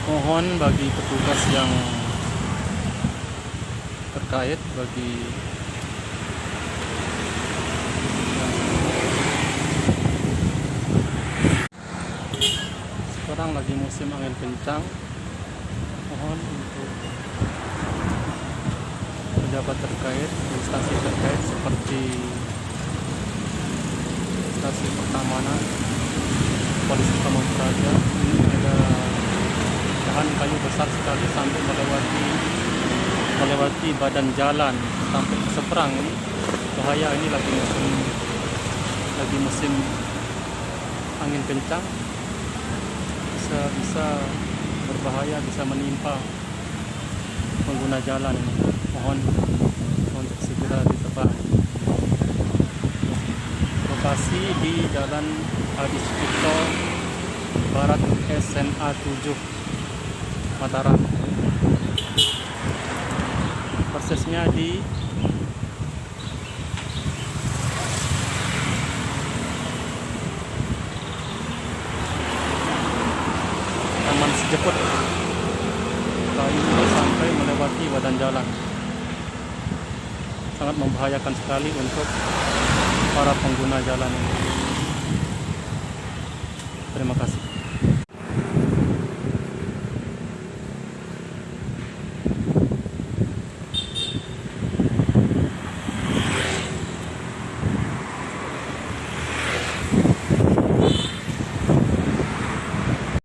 Mohon bagi petugas yang terkait, bagi sekarang lagi musim angin kencang, mohon untuk pejabat terkait, instansi terkait seperti stasi pertamanan, polisi Pamung Praja. Ini ada dahan kayu besar sekali sampai melewati badan jalan sampai ke seberang. Ini bahaya, ini lagi musim angin kencang, bisa berbahaya, bisa menimpa pengguna jalan ini. Mohon untuk segera ditebang. Lokasi di Jalan Adi Sucipto Barat SMA 7 Mataram. Persisnya di Taman Sejeput. Kayu ini sampai melewati badan jalan. Sangat membahayakan sekali untuk para pengguna jalan ini. Terima kasih.